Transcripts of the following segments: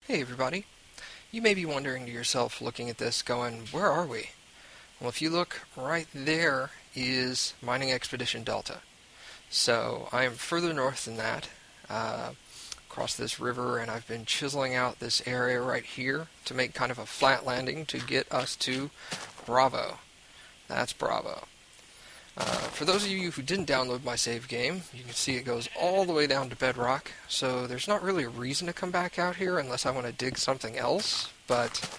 Hey everybody. You may be wondering to yourself looking at this going, where are we? Well, if you look right there is Mining Expedition Delta. So I am further north than that, across this river, and I've been chiseling out this area right here to make kind of a flat landing to get us to Bravo. That's Bravo. For those of you who didn't download my save game, you can see it goes all the way down to bedrock, so there's not really a reason to come back out here unless I want to dig something else, but,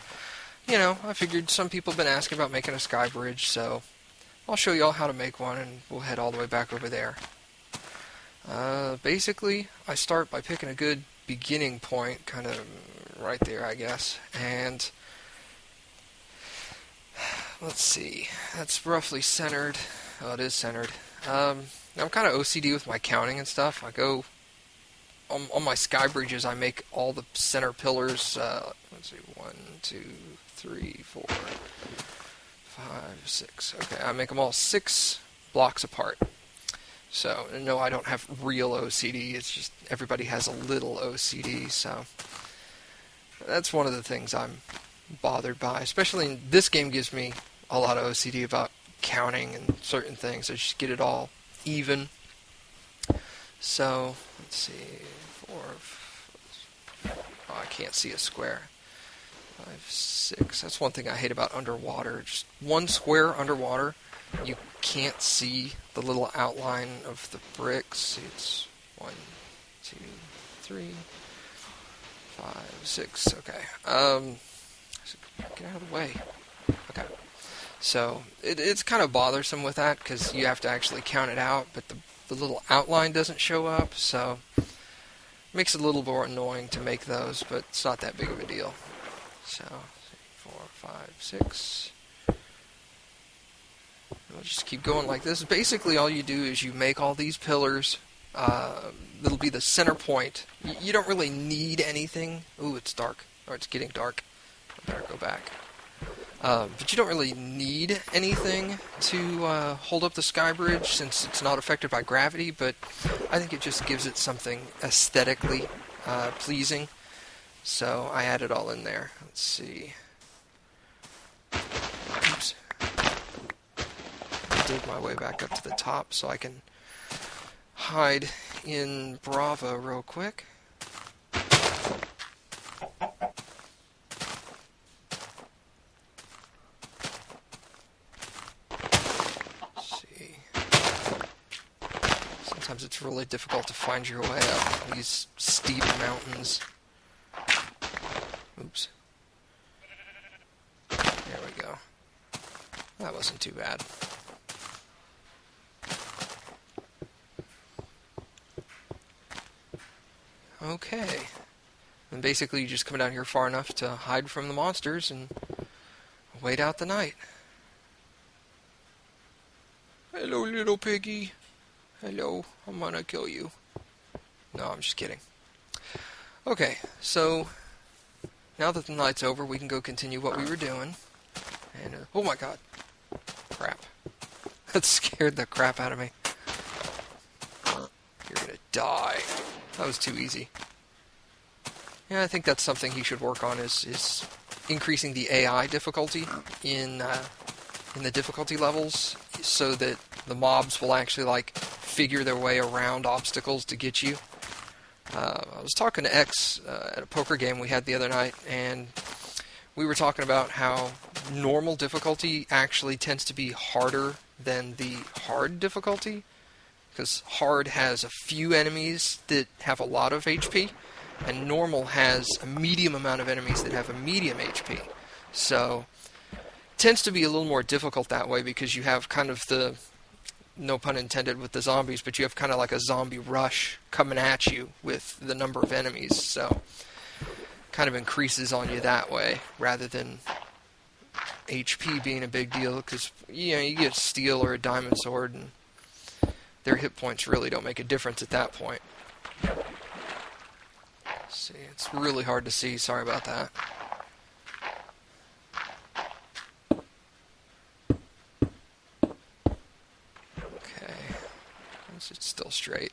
I figured some people have been asking about making a sky bridge, so I'll show you all how to make one, and we'll head all the way back over there. Basically, I start by picking a good beginning point, kind of right there, I guess, and let's see, that's roughly centered. Oh, it is centered. I'm kind of OCD with my counting and stuff. I go on my sky bridges. I make all the center pillars. Let's see, 1, 2, 3, 4, 5, 6. Okay, I make them all 6 blocks apart. So no, I don't have real OCD. It's just everybody has a little OCD. So that's one of the things I'm bothered by. Especially in this game, gives me a lot of OCD about counting and certain things. I just get it all even. So let's see, 4. Oh, I can't see a square. 5, 6. That's one thing I hate about underwater. Just one square underwater, you can't see the little outline of the bricks. It's 1, 2, 3, 5, 6. Okay. Get out of the way. Okay. So it's kind of bothersome with that because you have to actually count it out, but the little outline doesn't show up, so it makes it a little more annoying to make those, but it's not that big of a deal. So 4, 5, 6. We'll just keep going like this. Basically, all you do is you make all these pillars. That'll be the center point. You don't really need anything. Ooh, it's dark, or it's getting dark. I better go back. But you don't really need anything to hold up the sky bridge since it's not affected by gravity, but I think it just gives it something aesthetically pleasing. So I add it all in there. Let's see. Oops. Dig my way back up to the top so I can hide in Bravo real quick. Sometimes it's really difficult to find your way up these steep mountains. Oops. There we go. That wasn't too bad. Okay. And basically you just come down here far enough to hide from the monsters and wait out the night. Hello, little piggy. Hello, I'm gonna kill you. No, I'm just kidding. Okay, so now that the night's over, we can go continue what we were doing. And, oh my god. Crap. That scared the crap out of me. You're gonna die. That was too easy. Yeah, I think that's something he should work on is increasing the AI difficulty in the difficulty levels so that the mobs will actually, figure their way around obstacles to get you. I was talking to X at a poker game we had the other night, and we were talking about how normal difficulty actually tends to be harder than the hard difficulty, because hard has a few enemies that have a lot of HP, and normal has a medium amount of enemies that have a medium HP. So it tends to be a little more difficult that way because you have kind of the, no pun intended with the zombies, but you have kind of like a zombie rush coming at you with the number of enemies, so kind of increases on you that way rather than HP being a big deal, because you get a steel or a diamond sword and their hit points really don't make a difference at that point. Let's see, it's really hard to see, sorry about that. It's still straight.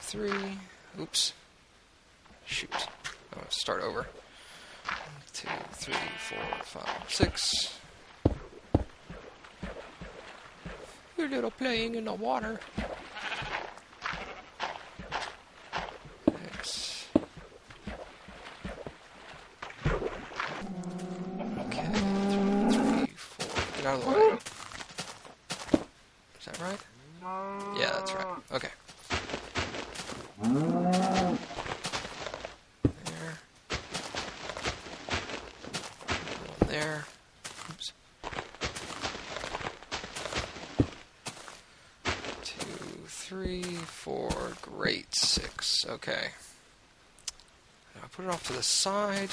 3. Oops. Shoot. Oh, start over. 1, 2, 3, 4, 5, 6. You're little playing in the water. X. Okay. 3, 4. Get out of the way. Is that right? Yeah, that's right. Okay. There. One there. Oops. 2, 3, 4. Great. 6. Okay. Now put it off to the side.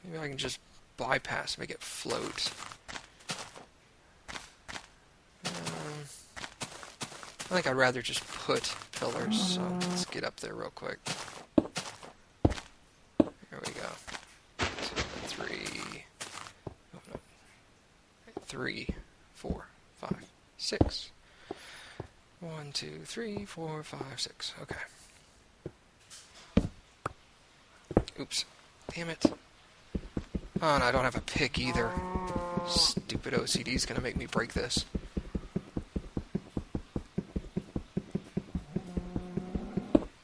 Maybe I can just bypass, make it float. I think I'd rather just put pillars, so let's get up there real quick. There we go. 2, 3. Oh, no. 3, 4, 5, 6. 1, 2, 3, 4, 5, 6. Okay. Oops. Damn it. Oh, and I don't have a pick either. Stupid OCD's gonna make me break this.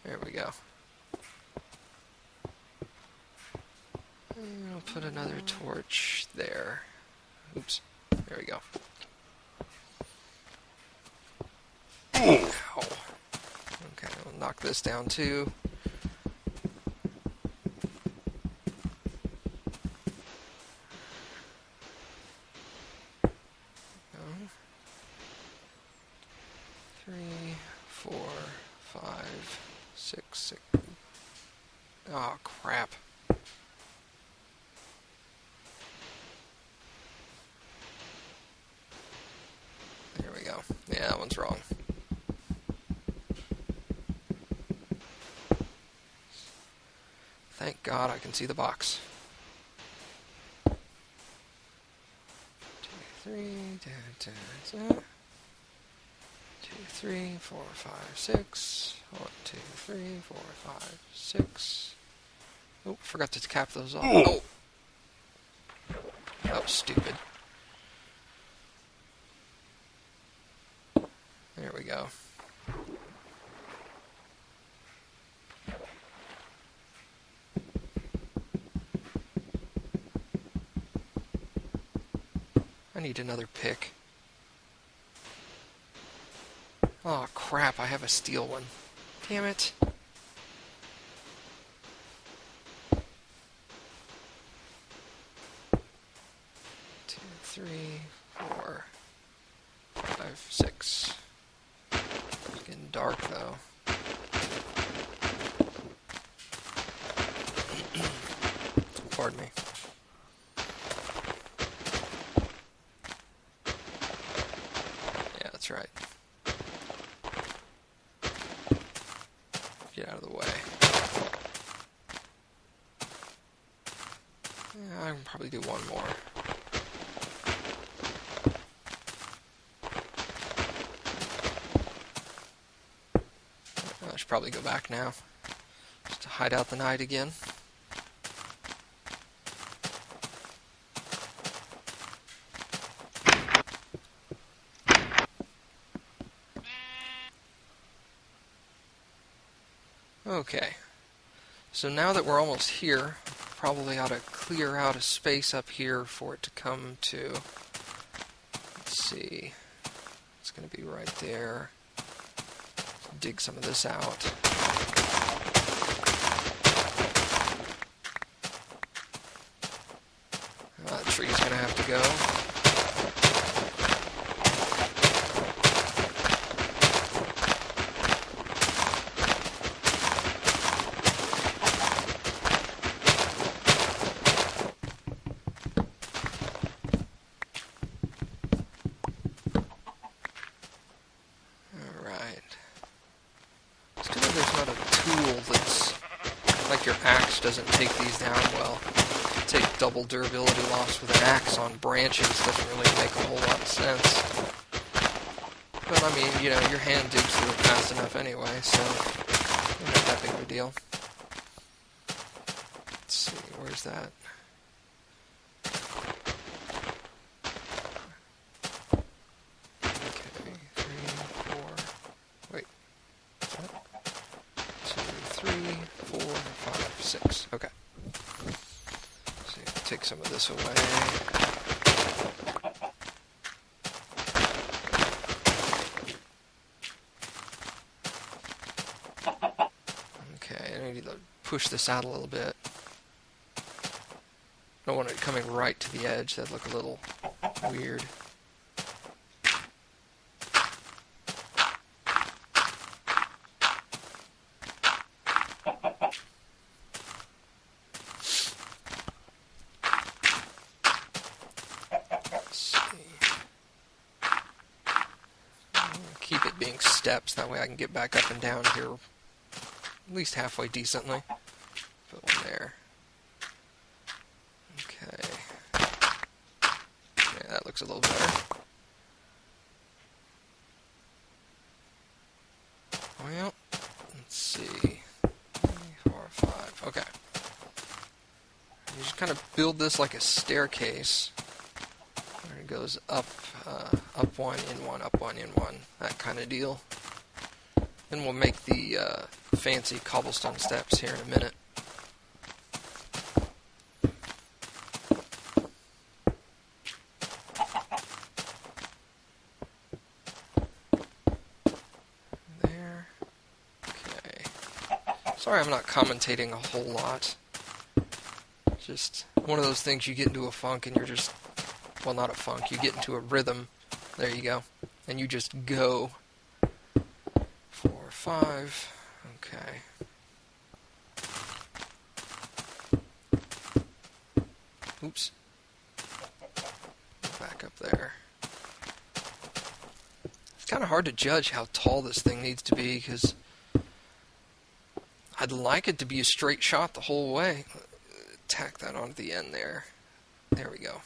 There we go. And I'll put another torch there. Oops. There we go. Ow. Okay, I'll knock this down too. 3, 4, 5, 6. Oh, crap. There we go. Yeah, that one's wrong. Thank God I can see the box. 2, 3, 2, 3, 4, 5, 6. 1, 2, 3, 4, 5, 6. Oh, forgot to cap those off. Oh! That was stupid. There we go. I need another pick. Oh crap, I have a steel one. Damn it. Two, 3, 4, 5, 6. It's getting dark though. Pardon me. Yeah, that's right. Get out of the way. Yeah, I can probably do one more. I should probably go back now, just to hide out the night again. Okay, so now that we're almost here, probably ought to clear out a space up here for it to come to. Let's see, it's going to be right there. Dig some of this out. That tree's going to have to go. Your axe doesn't take these down well. Take double durability loss with an axe on branches doesn't really make a whole lot of sense. But But I mean, you know, your hand digs through it fast enough anyway, so not that big of a deal. Let's see, where's that? Okay, 3, 4, wait. 2, 3, 4, 5, 6. Okay. So take some of this away. Okay, I need to push this out a little bit. I don't want it coming right to the edge. That'd look a little weird. Let's see. Keep it being steps. That way I can get back up and down here at least halfway decently. Put one there. Okay. Yeah, that looks a little better. Well, let's see. 3, 4, 5. Okay. You just kind of build this like a staircase. Where it goes up, up one, in one, up one, in one. That kind of deal. Then we'll make the fancy cobblestone steps here in a minute. There. Okay. Sorry I'm not commentating a whole lot. Just one of those things you get into a funk and you're just, well, not a funk, you get into a rhythm. There you go. And you just go. 4, 5. Okay. Oops. Back up there. It's kind of hard to judge how tall this thing needs to be because I'd like it to be a straight shot the whole way. Tack that onto the end there. There we go.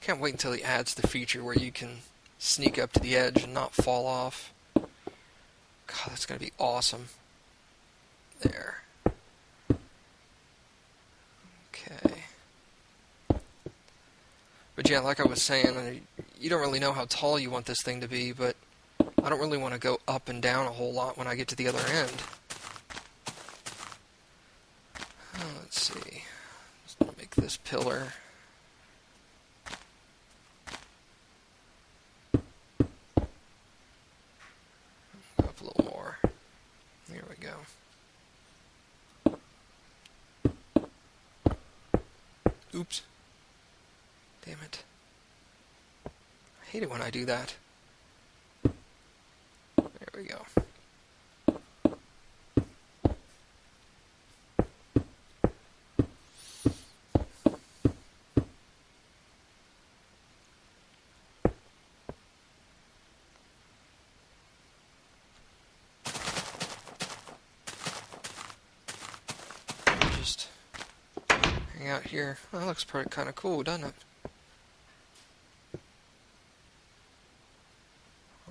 Can't wait until he adds the feature where you can sneak up to the edge and not fall off. God, that's going to be awesome. There. Okay. But yeah, like I was saying, you don't really know how tall you want this thing to be, but I don't really want to go up and down a whole lot when I get to the other end. Let's see. Just going to make this pillar. Up a little more. There we go. Oops. Damn it. I hate it when I do that. There we go. Just hang out here. Well, that looks pretty kind of cool, doesn't it?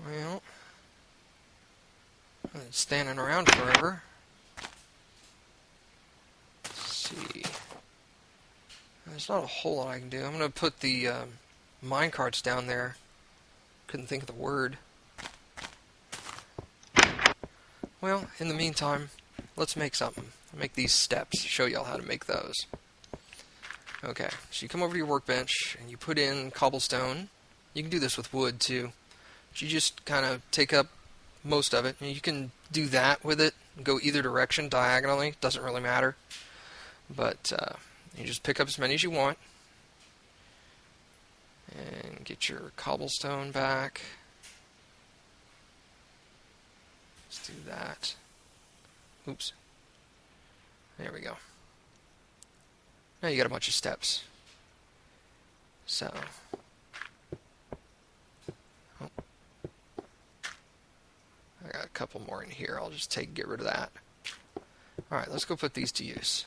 Well, it's standing around forever. Let's see. There's not a whole lot I can do. I'm going to put the mine carts down there. Couldn't think of the word. Well, in the meantime, let's make something. I'll make these steps, show y'all how to make those. Okay, so you come over to your workbench and you put in cobblestone. You can do this with wood too. But you just kind of take up most of it. And you can do that with it, go either direction diagonally, doesn't really matter. But you just pick up as many as you want. And get your cobblestone back. Let's do that. Oops. There we go. Now you got a bunch of steps. So. Oh. I got a couple more in here. I'll just get rid of that. Alright, let's go put these to use.